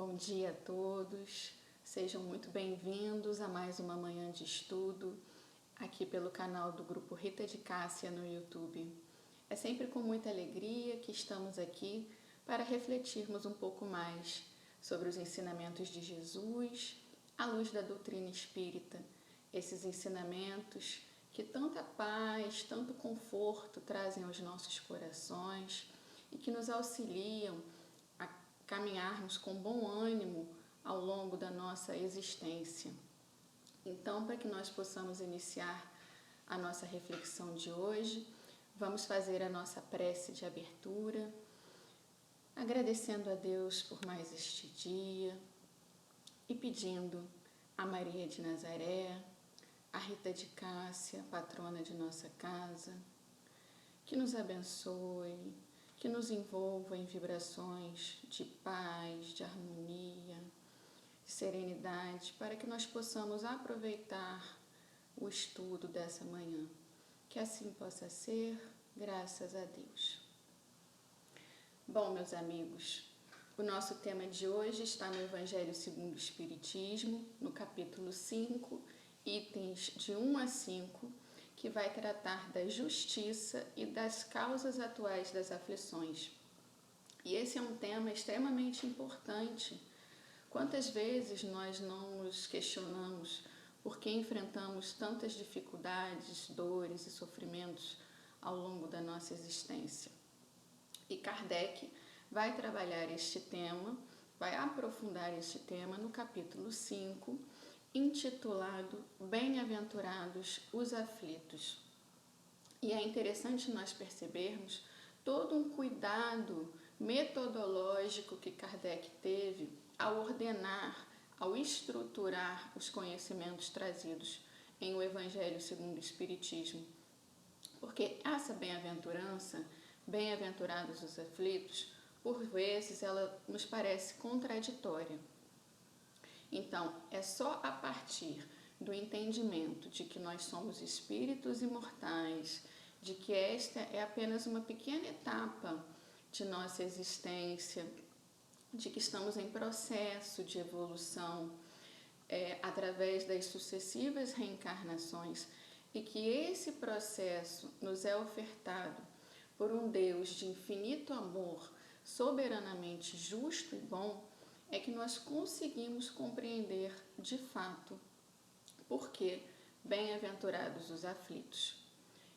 Bom dia a todos, sejam muito bem-vindos a mais uma manhã de estudo aqui pelo canal do Grupo Rita de Cássia no YouTube. É sempre com muita alegria que estamos aqui para refletirmos um pouco mais sobre os ensinamentos de Jesus à luz da doutrina espírita, esses ensinamentos que tanta paz, tanto conforto trazem aos nossos corações e que nos auxiliam a caminharmos com bom ânimo ao longo da nossa existência. Então, para que nós possamos iniciar a nossa reflexão de hoje, vamos fazer a nossa prece de abertura, agradecendo a Deus por mais este dia e pedindo a Maria de Nazaré, a Rita de Cássia, patrona de nossa casa, que nos abençoe, que nos envolva em vibrações de paz, de harmonia, de serenidade, para que nós possamos aproveitar o estudo dessa manhã. Que assim possa ser, graças a Deus. Bom, meus amigos, o nosso tema de hoje está no Evangelho segundo o Espiritismo, no capítulo 5, itens de 1 a 5, que vai tratar da justiça e das causas atuais das aflições. E esse é um tema extremamente importante. Quantas vezes nós não nos questionamos por que enfrentamos tantas dificuldades, dores e sofrimentos ao longo da nossa existência? E Kardec vai trabalhar este tema, vai aprofundar este tema no capítulo 5, intitulado Bem-aventurados os aflitos. E é interessante nós percebermos todo um cuidado metodológico que Kardec teve ao ordenar, ao estruturar os conhecimentos trazidos em o Evangelho segundo o Espiritismo. Porque essa bem-aventurança, bem-aventurados os aflitos, por vezes ela nos parece contraditória. Então, é só a partir do entendimento de que nós somos espíritos imortais, de que esta é apenas uma pequena etapa de nossa existência, de que estamos em processo de evolução através das sucessivas reencarnações e que esse processo nos é ofertado por um Deus de infinito amor, soberanamente justo e bom, é que nós conseguimos compreender de fato por que bem-aventurados os aflitos.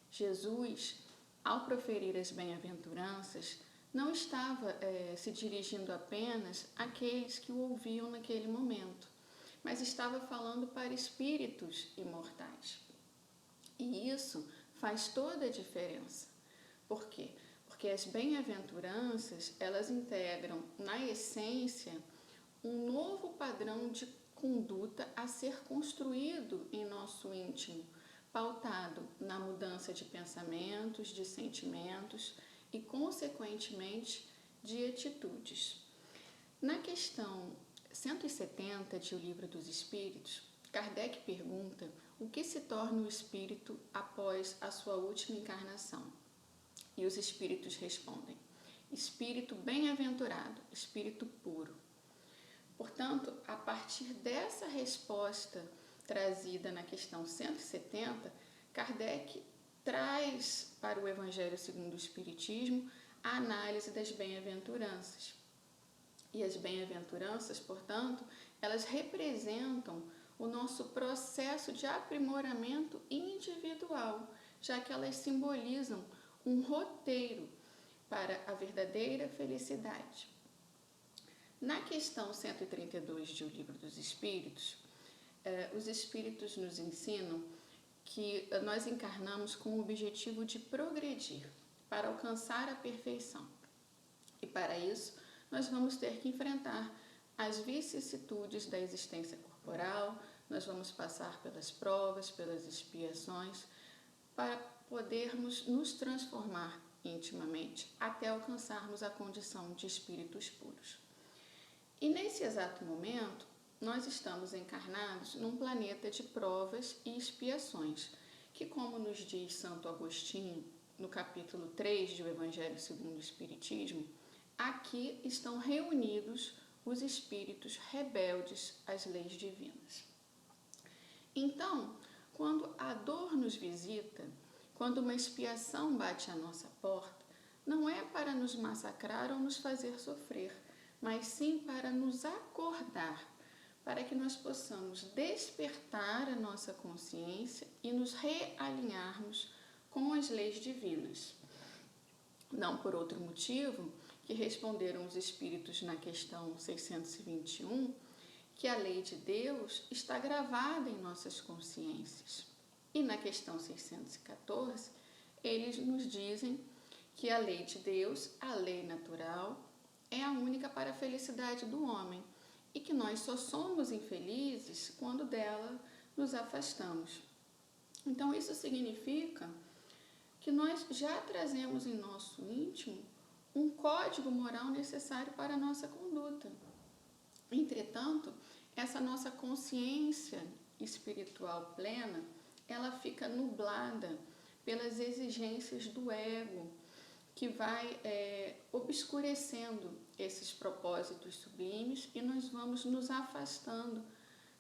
Jesus, ao proferir as bem-aventuranças, não estava se dirigindo apenas àqueles que o ouviam naquele momento, mas estava falando para espíritos imortais. E isso faz toda a diferença. Por quê? Porque as bem-aventuranças, elas integram na essência um novo padrão de conduta a ser construído em nosso íntimo, pautado na mudança de pensamentos, de sentimentos e, consequentemente, de atitudes. Na questão 170 de O Livro dos Espíritos, Kardec pergunta o que se torna o espírito após a sua última encarnação. E os espíritos respondem: espírito bem-aventurado, espírito puro. Portanto, a partir dessa resposta trazida na questão 170, Kardec traz para o Evangelho segundo o Espiritismo a análise das bem-aventuranças. E as bem-aventuranças, portanto, elas representam o nosso processo de aprimoramento individual, já que elas simbolizam um roteiro para a verdadeira felicidade. Na questão 132 de O Livro dos Espíritos, os Espíritos nos ensinam que nós encarnamos com o objetivo de progredir, para alcançar a perfeição. E para isso, nós vamos ter que enfrentar as vicissitudes da existência corporal, nós vamos passar pelas provas, pelas expiações, para podermos nos transformar intimamente, até alcançarmos a condição de espíritos puros. E nesse exato momento, nós estamos encarnados num planeta de provas e expiações, que, como nos diz Santo Agostinho, no capítulo 3 do Evangelho segundo o Espiritismo, aqui estão reunidos os espíritos rebeldes às leis divinas. Então, quando a dor nos visita, quando uma expiação bate à nossa porta, não é para nos massacrar ou nos fazer sofrer, mas sim para nos acordar, para que nós possamos despertar a nossa consciência e nos realinharmos com as leis divinas. Não por outro motivo que responderam os espíritos na questão 621, que a lei de Deus está gravada em nossas consciências. E na questão 614, eles nos dizem que a lei de Deus, a lei natural, é a única para a felicidade do homem e que nós só somos infelizes quando dela nos afastamos. Então, isso significa que nós já trazemos em nosso íntimo um código moral necessário para a nossa conduta. Entretanto, essa nossa consciência espiritual plena, ela fica nublada pelas exigências do ego, que vai obscurecendo esses propósitos sublimes e nós vamos nos afastando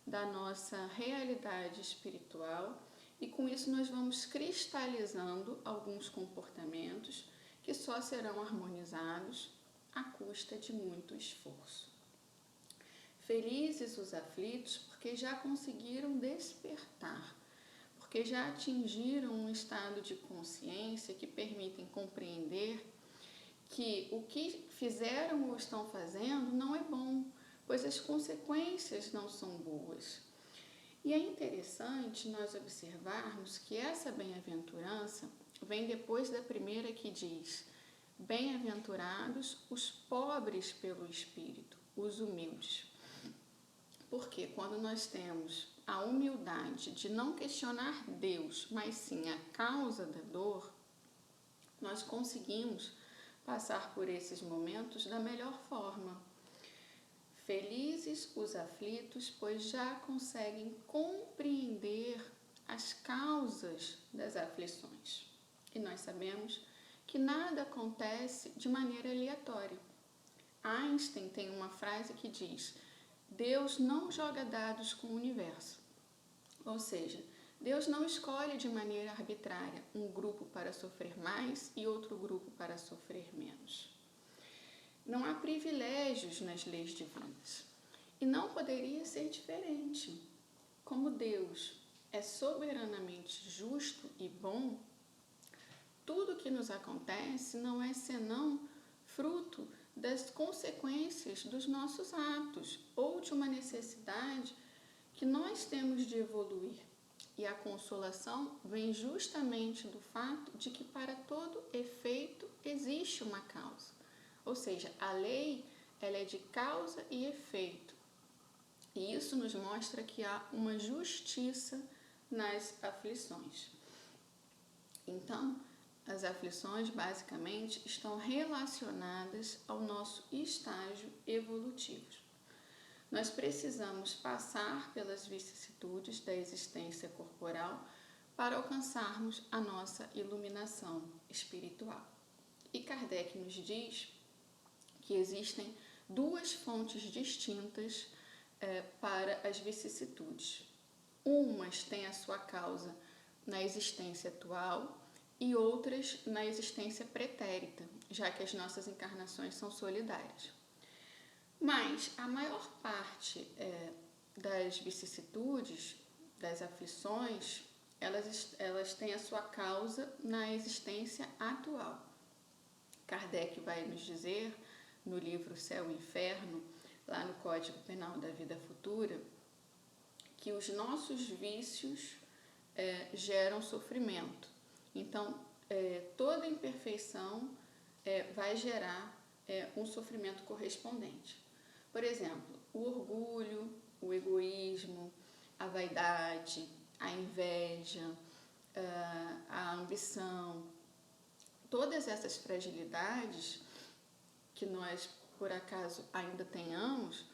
da nossa realidade espiritual e com isso nós vamos cristalizando alguns comportamentos que só serão harmonizados à custa de muito esforço. Felizes os aflitos porque já conseguiram despertar, porque já atingiram um estado de consciência que permitem compreender que o que fizeram ou estão fazendo não é bom, pois as consequências não são boas. E é interessante nós observarmos que essa bem-aventurança vem depois da primeira que diz: bem-aventurados os pobres pelo espírito, os humildes. Porque quando nós temos a humildade de não questionar Deus, mas sim a causa da dor, nós conseguimos passar por esses momentos da melhor forma. Felizes os aflitos, pois já conseguem compreender as causas das aflições. E nós sabemos que nada acontece de maneira aleatória. Einstein tem uma frase que diz: Deus não joga dados com o universo. Ou seja, Deus não escolhe de maneira arbitrária um grupo para sofrer mais e outro grupo para sofrer menos. Não há privilégios nas leis divinas. E não poderia ser diferente. Como Deus é soberanamente justo e bom, tudo que nos acontece não é senão fruto das consequências dos nossos atos ou de uma necessidade que nós temos de evoluir. E a consolação vem justamente do fato de que para todo efeito existe uma causa. Ou seja, a lei ela é de causa e efeito. E isso nos mostra que há uma justiça nas aflições. Então, as aflições basicamente estão relacionadas ao nosso estágio evolutivo. Nós precisamos passar pelas vicissitudes da existência corporal para alcançarmos a nossa iluminação espiritual. E Kardec nos diz que existem duas fontes distintas para as vicissitudes. Umas têm a sua causa na existência atual e outras na existência pretérita, já que as nossas encarnações são solidárias. Mas a maior parte das vicissitudes, das aflições, elas têm a sua causa na existência atual. Kardec vai nos dizer, no livro Céu e Inferno, lá no Código Penal da Vida Futura, que os nossos vícios geram sofrimento. Então, toda imperfeição vai gerar um sofrimento correspondente. Por exemplo, o orgulho, o egoísmo, a vaidade, a inveja, a ambição, todas essas fragilidades que nós, por acaso, ainda tenhamos,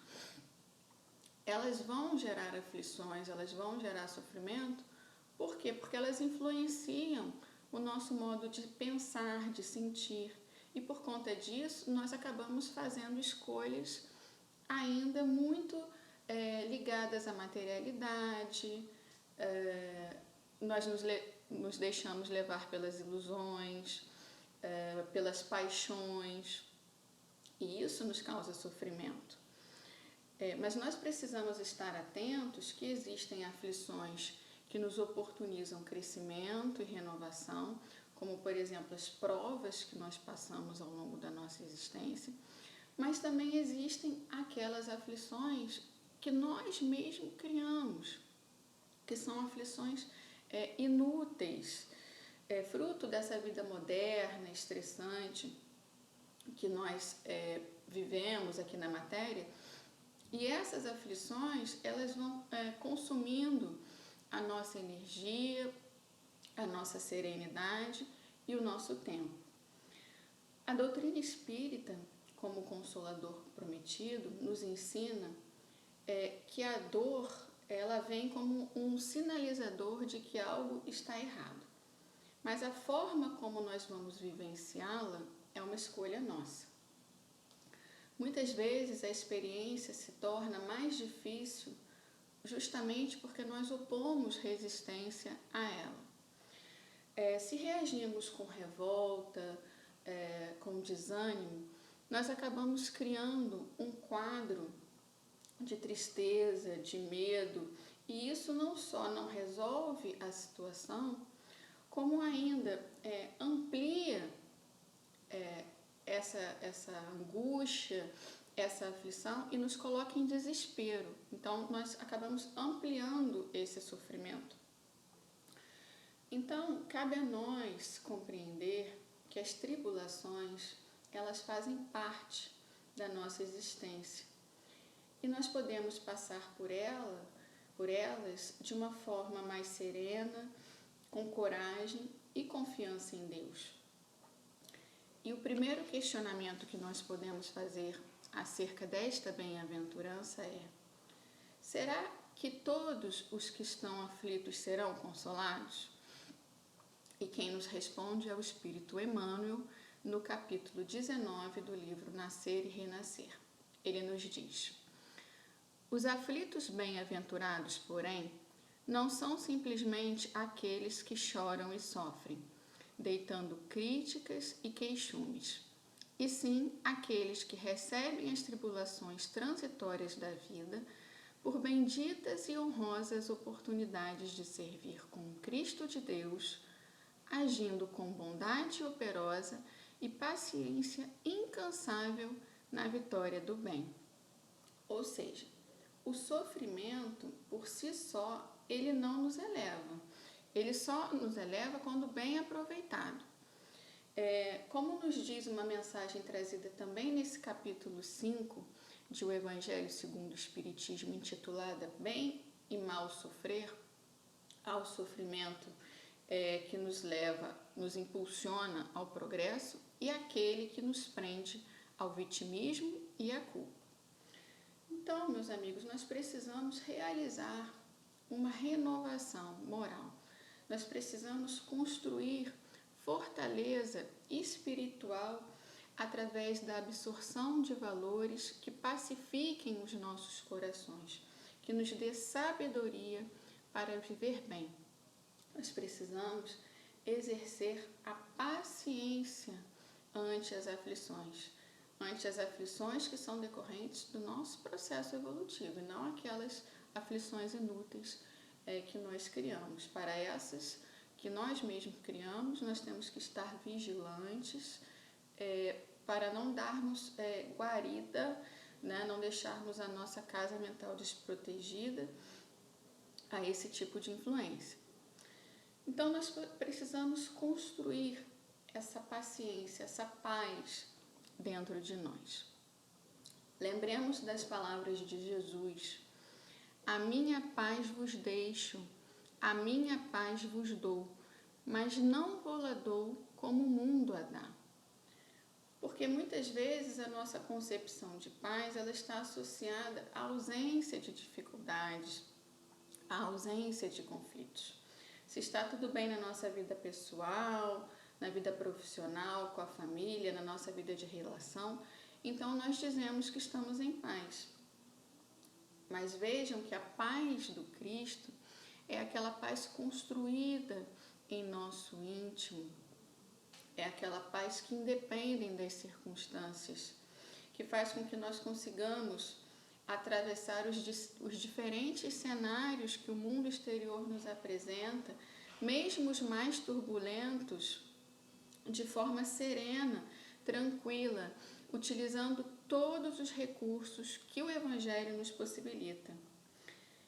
elas vão gerar aflições, elas vão gerar sofrimento. Por quê? Porque elas influenciam o nosso modo de pensar, de sentir. E por conta disso, nós acabamos fazendo escolhas ainda muito ligadas à materialidade. Nós nos deixamos levar pelas ilusões, pelas paixões, e isso nos causa sofrimento. Mas nós precisamos estar atentos que existem aflições que nos oportunizam crescimento e renovação, como, por exemplo, as provas que nós passamos ao longo da nossa existência, mas também existem aquelas aflições que nós mesmos criamos, que são aflições inúteis, fruto dessa vida moderna, estressante, que nós vivemos aqui na matéria. E essas aflições, elas vão consumindo a nossa energia, a nossa serenidade e o nosso tempo. A doutrina espírita, como consolador prometido, nos ensina que a dor, ela vem como um sinalizador de que algo está errado. Mas a forma como nós vamos vivenciá-la é uma escolha nossa. Muitas vezes a experiência se torna mais difícil justamente porque nós opomos resistência a ela. Se reagimos com revolta, com desânimo, nós acabamos criando um quadro de tristeza, de medo, e isso não só não resolve a situação, como ainda amplia essa angústia, essa aflição e nos coloca em desespero. Então, nós acabamos ampliando esse sofrimento. Então, cabe a nós compreender que as tribulações, elas fazem parte da nossa existência. E nós podemos passar por elas de uma forma mais serena, com coragem e confiança em Deus. E o primeiro questionamento que nós podemos fazer acerca desta bem-aventurança é: será que todos os que estão aflitos serão consolados? E quem nos responde é o Espírito Emmanuel, no capítulo 19 do livro Nascer e Renascer. Ele nos diz: os aflitos bem-aventurados, porém, não são simplesmente aqueles que choram e sofrem, deitando críticas e queixumes, e sim aqueles que recebem as tribulações transitórias da vida por benditas e honrosas oportunidades de servir com o Cristo de Deus, agindo com bondade operosa e paciência incansável na vitória do bem. Ou seja, o sofrimento, por si só, ele não nos eleva. Ele só nos eleva quando bem aproveitado. Como nos diz uma mensagem trazida também nesse capítulo 5 de O Evangelho segundo o Espiritismo, intitulada Bem e Mal Sofrer, ao sofrimento que nos leva, nos impulsiona ao progresso, e aquele que nos prende ao vitimismo e à culpa. Então, meus amigos, nós precisamos realizar uma renovação moral. Nós precisamos construir fortaleza espiritual através da absorção de valores que pacifiquem os nossos corações, que nos dê sabedoria para viver bem. Nós precisamos exercer a paciência ante as aflições que são decorrentes do nosso processo evolutivo, e não aquelas aflições inúteis que nós criamos. Para essas que nós mesmos criamos, nós temos que estar vigilantes para não darmos guarida, né, não deixarmos a nossa casa mental desprotegida a esse tipo de influência. Então, nós precisamos construir essa paciência, essa paz dentro de nós. Lembremos das palavras de Jesus: a minha paz vos deixo, a minha paz vos dou, mas não vou-la dou como o mundo a dá. Porque muitas vezes a nossa concepção de paz, ela está associada à ausência de dificuldades, à ausência de conflitos. Se está tudo bem na nossa vida pessoal, na vida profissional, com a família, na nossa vida de relação, então nós dizemos que estamos em paz. Mas vejam que a paz do Cristo é aquela paz construída em nosso íntimo, é aquela paz que independe das circunstâncias, que faz com que nós consigamos atravessar os diferentes cenários que o mundo exterior nos apresenta, mesmo os mais turbulentos, de forma serena, tranquila, utilizando todos os recursos que o Evangelho nos possibilita.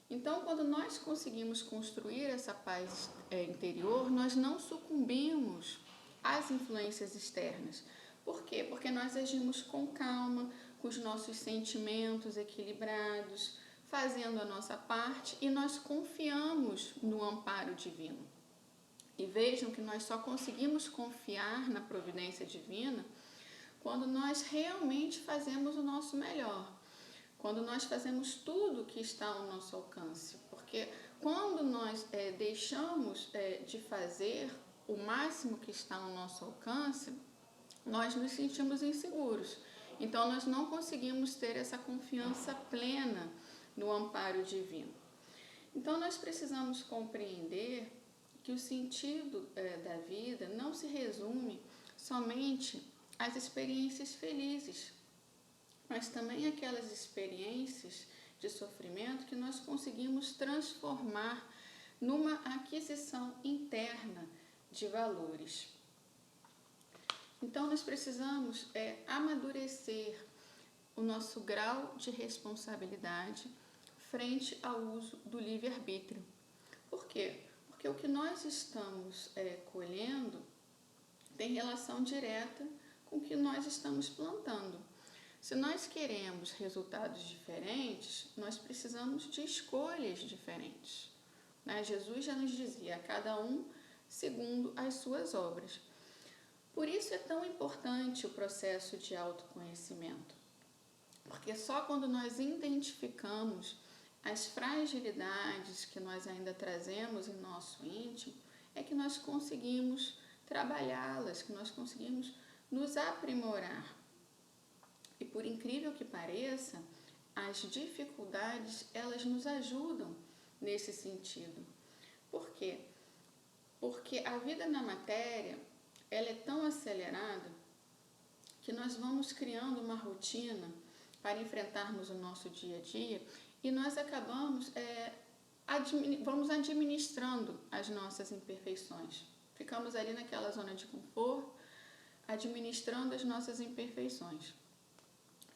Então, quando nós conseguimos construir essa paz interior, nós não sucumbimos às influências externas. Por quê? Porque nós agimos com calma, com os nossos sentimentos equilibrados, fazendo a nossa parte, e nós confiamos no amparo divino. E vejam que nós só conseguimos confiar na providência divina quando nós realmente fazemos o nosso melhor, quando nós fazemos tudo que está ao nosso alcance. Porque quando nós deixamos de fazer o máximo que está ao nosso alcance, nós nos sentimos inseguros. Então, nós não conseguimos ter essa confiança plena no amparo divino. Então, nós precisamos compreender que o sentido da vida não se resume somente às experiências felizes, mas também aquelas experiências de sofrimento que nós conseguimos transformar numa aquisição interna de valores. Então, nós precisamos amadurecer o nosso grau de responsabilidade frente ao uso do livre-arbítrio. Por quê? Porque o que nós estamos colhendo tem relação direta com o que nós estamos plantando. Se nós queremos resultados diferentes, nós precisamos de escolhas diferentes. Jesus já nos dizia, a cada um segundo as suas obras. Por isso é tão importante o processo de autoconhecimento, porque só quando nós identificamos as fragilidades que nós ainda trazemos em nosso íntimo é que nós conseguimos trabalhá-las, que nós conseguimos nos aprimorar. E por incrível que pareça, as dificuldades, elas nos ajudam nesse sentido. Por quê? Porque a vida na matéria, ela é tão acelerada que nós vamos criando uma rotina para enfrentarmos o nosso dia a dia e nós acabamos, vamos administrando as nossas imperfeições. Ficamos ali naquela zona de conforto, administrando as nossas imperfeições.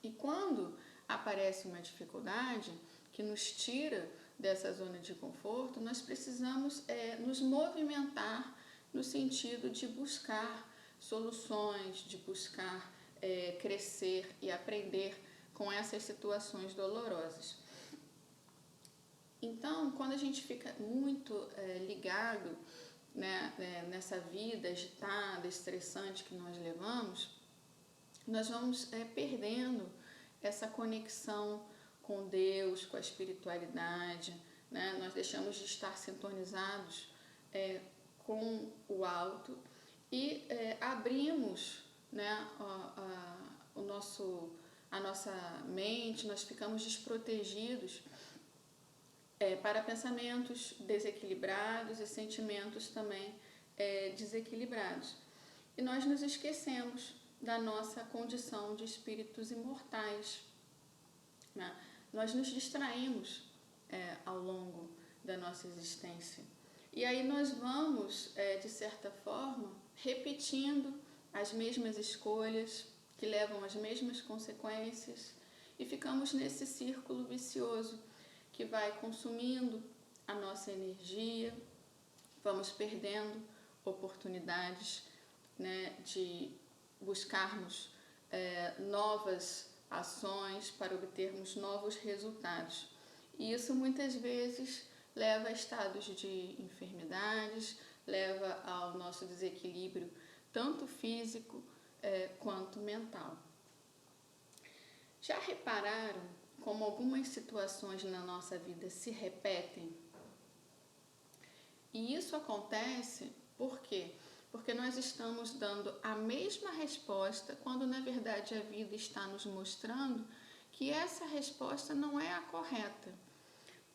E quando aparece uma dificuldade que nos tira dessa zona de conforto, nós precisamos nos movimentar no sentido de buscar soluções, de buscar crescer e aprender com essas situações dolorosas. Então, quando a gente fica muito ligado nessa vida agitada, estressante que nós levamos, nós vamos perdendo essa conexão com Deus, com a espiritualidade, Nós deixamos de estar sintonizados com o alto e abrimos a nossa mente, nós ficamos desprotegidos para pensamentos desequilibrados e sentimentos também desequilibrados. E nós nos esquecemos da nossa condição de espíritos imortais. Nós nos distraímos ao longo da nossa existência. E aí nós vamos, de certa forma, repetindo as mesmas escolhas, que levam às mesmas consequências, e ficamos nesse círculo vicioso que vai consumindo a nossa energia, vamos perdendo oportunidades de buscarmos novas ações para obtermos novos resultados. E isso muitas vezes leva a estados de enfermidades, leva ao nosso desequilíbrio tanto físico quanto mental. Já repararam como algumas situações na nossa vida se repetem? E isso acontece por quê? Porque nós estamos dando a mesma resposta quando, na verdade, a vida está nos mostrando que essa resposta não é a correta.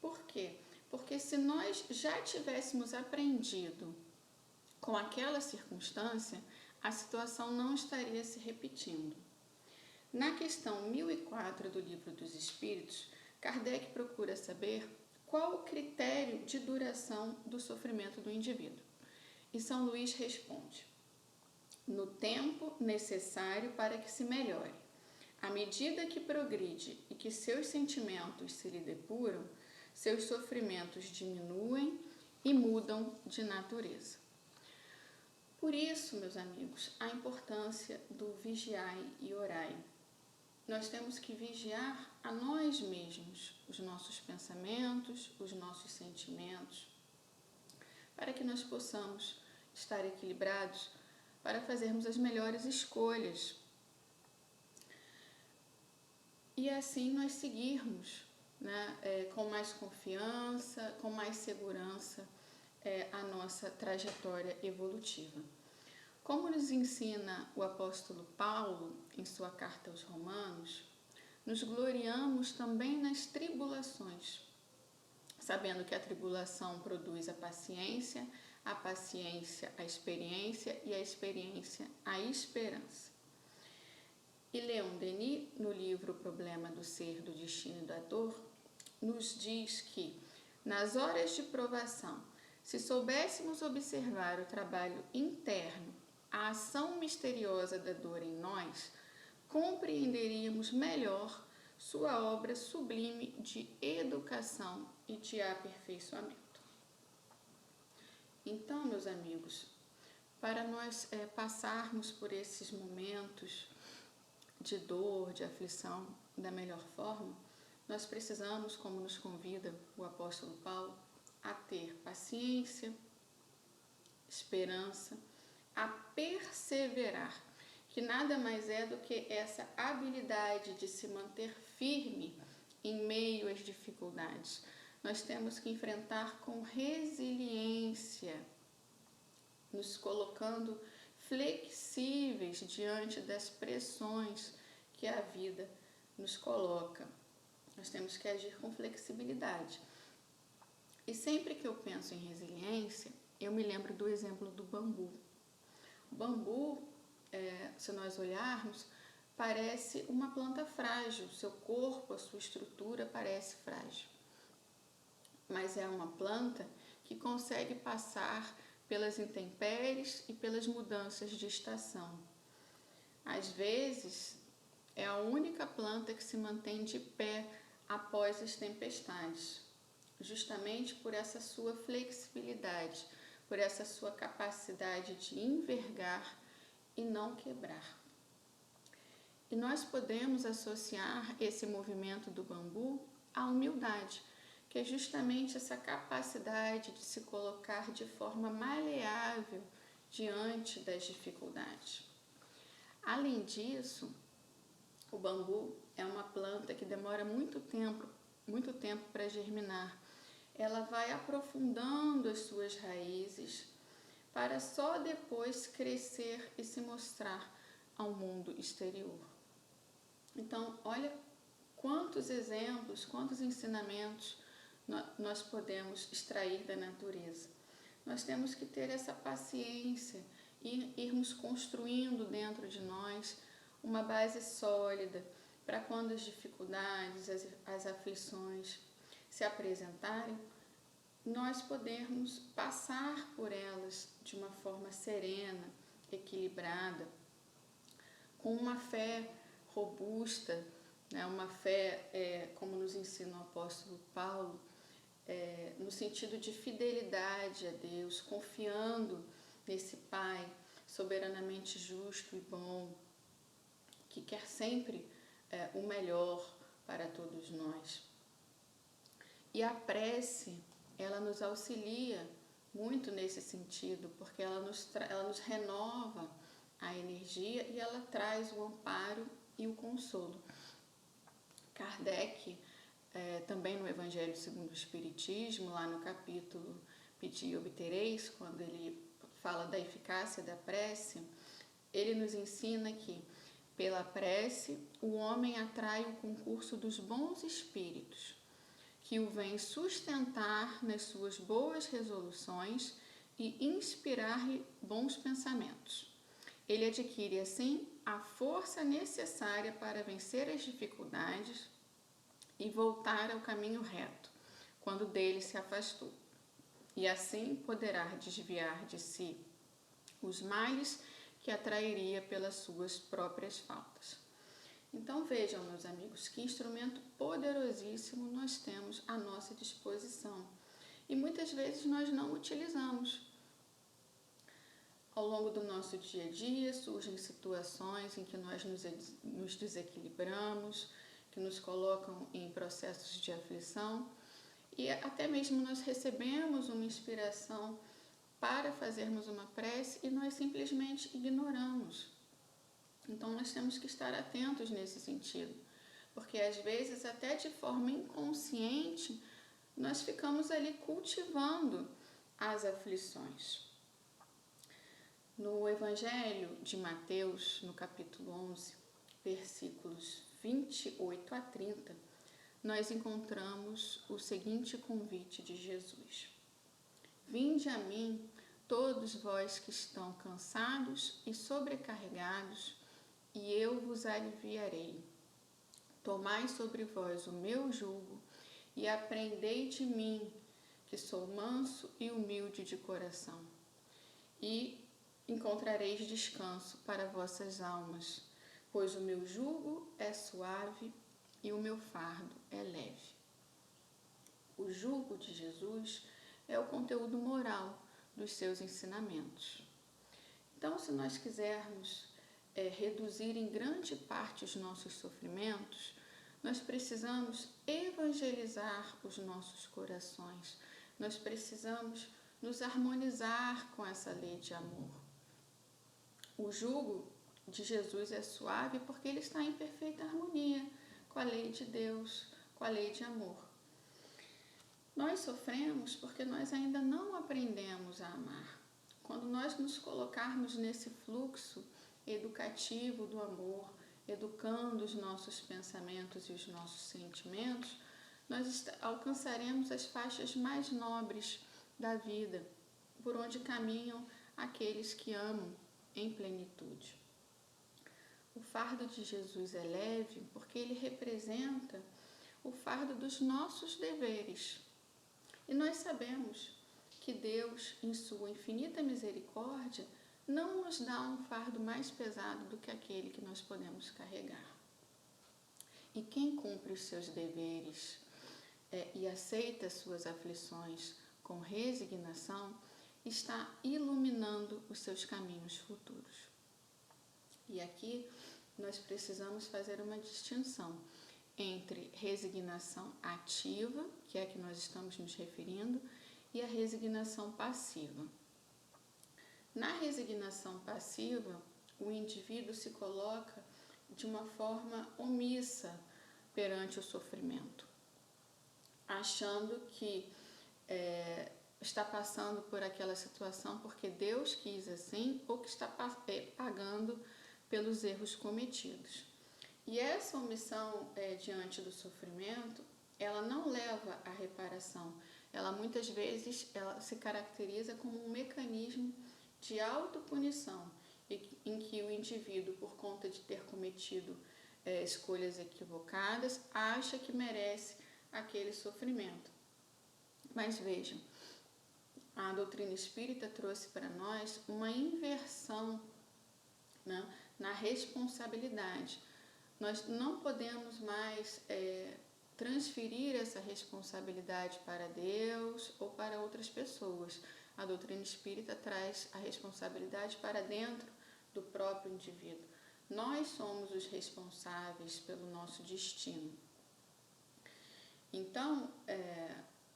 Por quê? Porque se nós já tivéssemos aprendido com aquela circunstância, a situação não estaria se repetindo. Na questão 1004 do Livro dos Espíritos, Kardec procura saber qual o critério de duração do sofrimento do indivíduo. E São Luís responde: no tempo necessário para que se melhore. À medida que progride e que seus sentimentos se lhe depuram, seus sofrimentos diminuem e mudam de natureza. Por isso, meus amigos, a importância do vigiai e orai. Nós temos que vigiar a nós mesmos, os nossos pensamentos, os nossos sentimentos, para que nós possamos estar equilibrados, para fazermos as melhores escolhas. E assim nós seguirmos, com mais confiança, com mais segurança, a nossa trajetória evolutiva. Como nos ensina o apóstolo Paulo em sua carta aos Romanos, nos gloriamos também nas tribulações, sabendo que a tribulação produz a paciência a experiência e a experiência a esperança. E Leon Denis, no livro O Problema do Ser, do Destino e da Dor, nos diz que, nas horas de provação, se soubéssemos observar o trabalho interno, a ação misteriosa da dor em nós, compreenderíamos melhor sua obra sublime de educação e de aperfeiçoamento. Então, meus amigos, para nós passarmos por esses momentos de dor, de aflição da melhor forma, nós precisamos, como nos convida o apóstolo Paulo, a ter paciência, esperança, a perseverar, que nada mais é do que essa habilidade de se manter firme em meio às dificuldades. Nós temos que enfrentar com resiliência, nos colocando flexíveis diante das pressões que a vida nos coloca. Nós temos que agir com flexibilidade. E sempre que eu penso em resiliência, eu me lembro do exemplo do bambu. O bambu, se nós olharmos, parece uma planta frágil, seu corpo, a sua estrutura parece frágil. Mas é uma planta que consegue passar pelas intempéries e pelas mudanças de estação. Às vezes, é a única planta que se mantém de pé após as tempestades, justamente por essa sua flexibilidade, por essa sua capacidade de envergar e não quebrar. E nós podemos associar esse movimento do bambu à humildade, que é justamente essa capacidade de se colocar de forma maleável diante das dificuldades. Além disso, o bambu é uma planta que demora muito tempo para germinar. Ela vai aprofundando as suas raízes para só depois crescer e se mostrar ao mundo exterior. Então, olha quantos exemplos, quantos ensinamentos nós podemos extrair da natureza. Nós temos que ter essa paciência e irmos construindo dentro de nós uma base sólida para quando as dificuldades, as aflições se apresentarem, nós podermos passar por elas de uma forma serena, equilibrada, com uma fé robusta, uma fé, como nos ensina o apóstolo Paulo, no sentido de fidelidade a Deus, confiando nesse Pai soberanamente justo e bom, que quer sempre o melhor para todos nós. E a prece, ela nos auxilia muito nesse sentido, porque ela nos renova a energia e ela traz o amparo e o consolo. Kardec, também no Evangelho segundo o Espiritismo, lá no capítulo Pedi e Obtereis, quando ele fala da eficácia da prece, ele nos ensina que Pela prece, o homem atrai o concurso dos bons espíritos, que o vêm sustentar nas suas boas resoluções e inspirar-lhe bons pensamentos. Ele adquire, assim, a força necessária para vencer as dificuldades e voltar ao caminho reto, quando dele se afastou. E assim poderá desviar de si os males que atrairia pelas suas próprias faltas. Então vejam, meus amigos, que instrumento poderosíssimo nós temos à nossa disposição. E muitas vezes nós não utilizamos. Ao longo do nosso dia a dia surgem situações em que nós nos desequilibramos, que nos colocam em processos de aflição, e até mesmo nós recebemos uma inspiração para fazermos uma prece e nós simplesmente ignoramos. Então nós temos que estar atentos nesse sentido, porque às vezes até de forma inconsciente nós ficamos ali cultivando as aflições. No Evangelho de Mateus, no capítulo 11, versículos 28 a 30, nós encontramos o seguinte convite de Jesus: Vinde a mim, todos vós que estão cansados e sobrecarregados, e eu vos aliviarei. Tomai sobre vós o meu jugo e aprendei de mim, que sou manso e humilde de coração, e encontrareis descanso para vossas almas, pois o meu jugo é suave e o meu fardo é leve. O jugo de Jesus é o conteúdo moral dos seus ensinamentos. Então, se nós quisermos reduzir em grande parte os nossos sofrimentos, nós precisamos evangelizar os nossos corações, nós precisamos nos harmonizar com essa lei de amor. O jugo de Jesus é suave porque ele está em perfeita harmonia com a lei de Deus, com a lei de amor. Nós sofremos porque nós ainda não aprendemos a amar. Quando nós nos colocarmos nesse fluxo educativo do amor, educando os nossos pensamentos e os nossos sentimentos, nós alcançaremos as faixas mais nobres da vida, por onde caminham aqueles que amam em plenitude. O fardo de Jesus é leve porque ele representa o fardo dos nossos deveres. E nós sabemos que Deus, em sua infinita misericórdia, não nos dá um fardo mais pesado do que aquele que nós podemos carregar. E quem cumpre os seus deveres e aceita as suas aflições com resignação, está iluminando os seus caminhos futuros. E aqui nós precisamos fazer uma distinção entre resignação ativa, que é a que nós estamos nos referindo, e a resignação passiva. Na resignação passiva, o indivíduo se coloca de uma forma omissa perante o sofrimento, achando que está passando por aquela situação porque Deus quis assim, ou que está pagando pelos erros cometidos. E essa omissão diante do sofrimento, ela não leva à reparação. Ela muitas vezes se caracteriza como um mecanismo de autopunição, em que o indivíduo, por conta de ter cometido escolhas equivocadas, acha que merece aquele sofrimento. Mas vejam, a doutrina espírita trouxe para nós uma inversão, né, na responsabilidade. Nós não podemos mais transferir essa responsabilidade para Deus ou para outras pessoas. A doutrina espírita traz a responsabilidade para dentro do próprio indivíduo. Nós somos os responsáveis pelo nosso destino. Então,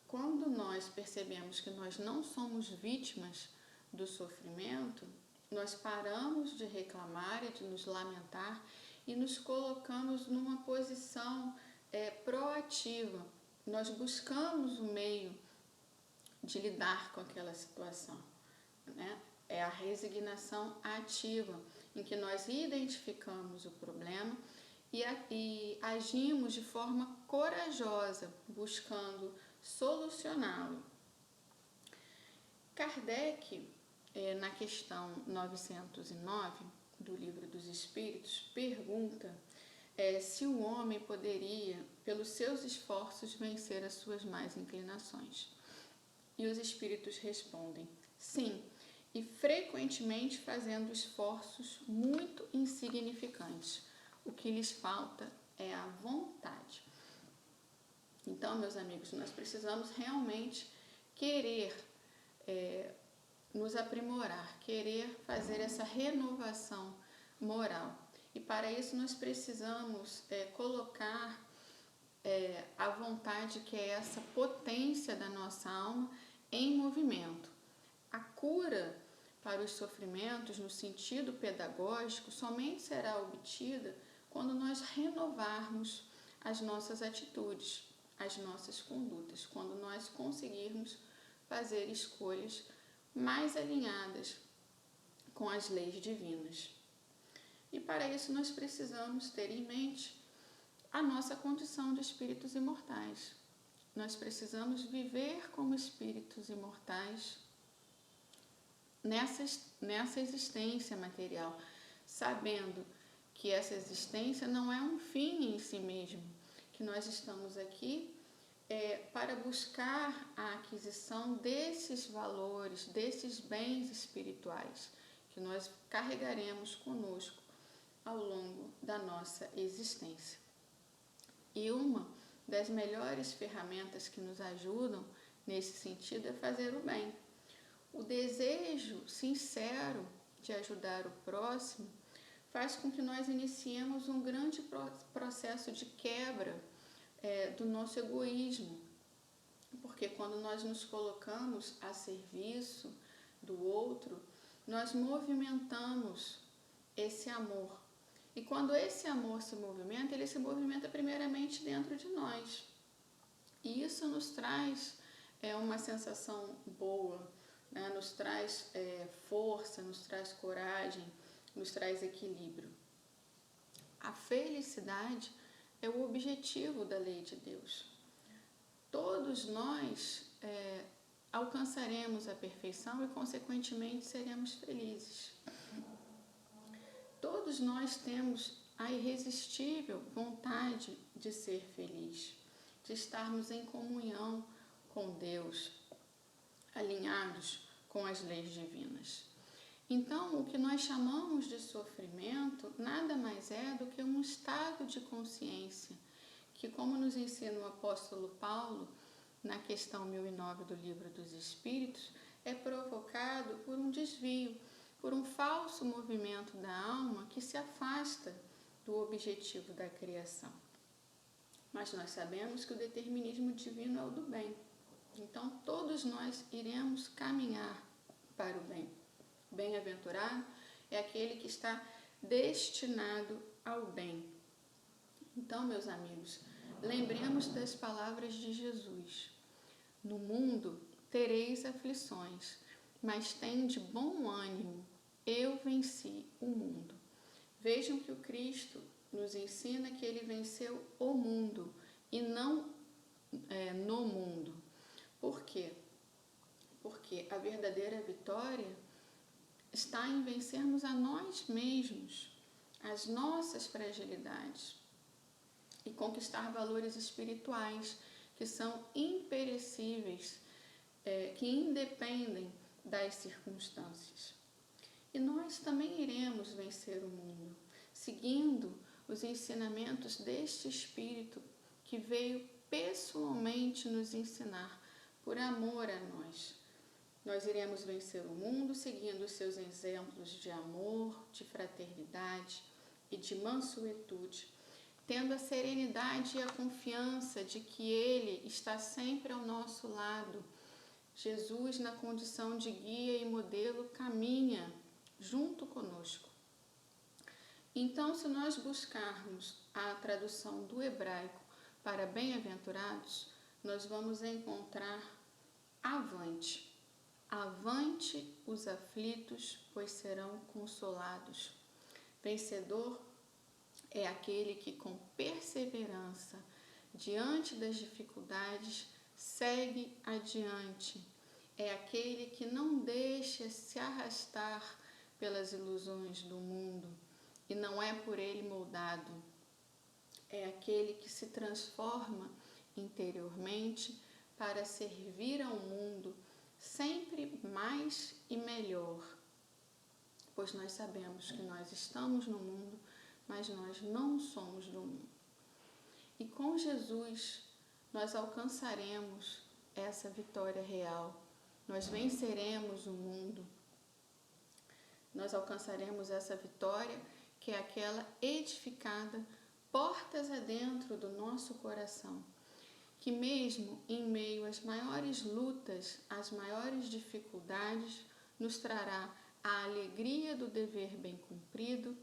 quando nós percebemos que nós não somos vítimas do sofrimento, nós paramos de reclamar e de nos lamentar e nos colocamos numa posição proativa. Nós buscamos o meio de lidar com aquela situação, né? É a resignação ativa. em que nós identificamos o problema e agimos de forma corajosa, buscando solucioná-lo. Kardec, na questão 909 do Livro dos Espíritos, pergunta se o homem poderia, pelos seus esforços, vencer as suas más inclinações. E os espíritos respondem: sim, e frequentemente fazendo esforços muito insignificantes. O que lhes falta é a vontade. Então, meus amigos, nós precisamos realmente querer nos aprimorar, querer fazer essa renovação moral. E para isso nós precisamos colocar a vontade, que é essa potência da nossa alma, em movimento. A cura para os sofrimentos, no sentido pedagógico, somente será obtida quando nós renovarmos as nossas atitudes, as nossas condutas, quando nós conseguirmos fazer escolhas mais alinhadas com as leis divinas. E para isso nós precisamos ter em mente a nossa condição de espíritos imortais. Nós precisamos viver como espíritos imortais nessa existência material, sabendo que essa existência não é um fim em si mesmo, que nós estamos aqui para buscar a aquisição desses valores, desses bens espirituais, que nós carregaremos conosco ao longo da nossa existência. E uma das melhores ferramentas que nos ajudam nesse sentido é fazer o bem. O desejo sincero de ajudar o próximo faz com que nós iniciemos um grande processo de quebra do nosso egoísmo, porque quando nós nos colocamos a serviço do outro, nós movimentamos esse amor. E quando esse amor se movimenta, ele se movimenta primeiramente dentro de nós. E isso nos traz uma sensação boa, né? Nos traz força, nos traz coragem, nos traz equilíbrio. A felicidade é o objetivo da lei de Deus. Todos nós alcançaremos a perfeição e, consequentemente, seremos felizes. Todos nós temos a irresistível vontade de ser feliz, de estarmos em comunhão com Deus, alinhados com as leis divinas. Então, o que nós chamamos de sofrimento nada mais é do que um estado de consciência, que, como nos ensina o apóstolo Paulo, na questão 1009 do Livro dos Espíritos, é provocado por um desvio, por um falso movimento da alma que se afasta do objetivo da criação. Mas nós sabemos que o determinismo divino é o do bem. Então, todos nós iremos caminhar para o bem. Bem-aventurado é aquele que está destinado ao bem. Então, meus amigos, lembremos das palavras de Jesus. No mundo tereis aflições, mas tende bom ânimo, eu venci o mundo. Vejam que o Cristo nos ensina que ele venceu o mundo e não no mundo. Por quê? Porque a verdadeira vitória está em vencermos a nós mesmos, as nossas fragilidades e conquistar valores espirituais que são imperecíveis, que independem das circunstâncias. E nós também iremos vencer o mundo, seguindo os ensinamentos deste Espírito que veio pessoalmente nos ensinar por amor a nós. Nós iremos vencer o mundo seguindo os seus exemplos de amor, de fraternidade e de mansuetude, tendo a serenidade e a confiança de que Ele está sempre ao nosso lado. Jesus, na condição de guia e modelo, caminha junto conosco. Então, se nós buscarmos a tradução do hebraico para bem-aventurados, nós vamos encontrar avante. Avante os aflitos, pois serão consolados. Vencedor é aquele que com perseverança, diante das dificuldades, segue adiante. É aquele que não deixa se arrastar pelas ilusões do mundo e não é por ele moldado. É aquele que se transforma interiormente para servir ao mundo sempre mais e melhor. Pois nós sabemos que nós estamos no mundo, mas nós não somos do mundo. E com Jesus nós alcançaremos essa vitória real. Nós venceremos o mundo. Nós alcançaremos essa vitória que é aquela edificada portas adentro do nosso coração. Que mesmo em meio às maiores lutas, às maiores dificuldades, nos trará a alegria do dever bem cumprido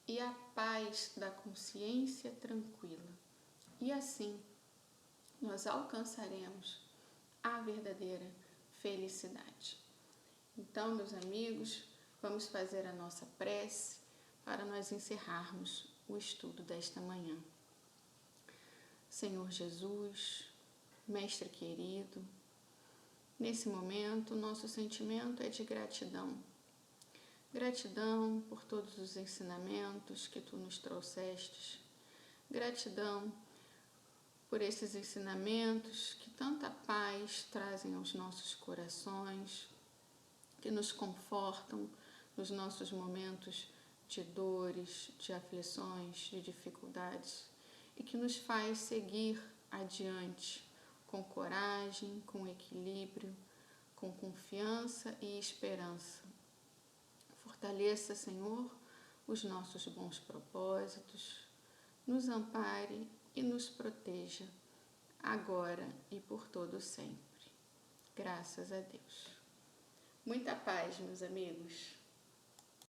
e a paz da consciência tranquila. E assim, nós alcançaremos a verdadeira felicidade. Então, meus amigos, vamos fazer a nossa prece para nós encerrarmos o estudo desta manhã. Senhor Jesus, Mestre querido, nesse momento, nosso sentimento é de gratidão. Gratidão por todos os ensinamentos que Tu nos trouxestes. Gratidão por esses ensinamentos que tanta paz trazem aos nossos corações, que nos confortam nos nossos momentos de dores, de aflições, de dificuldades e que nos faz seguir adiante com coragem, com equilíbrio, com confiança e esperança. Fortaleça, Senhor, os nossos bons propósitos, nos ampare e nos proteja, agora e por todo sempre. Graças a Deus. Muita paz, meus amigos.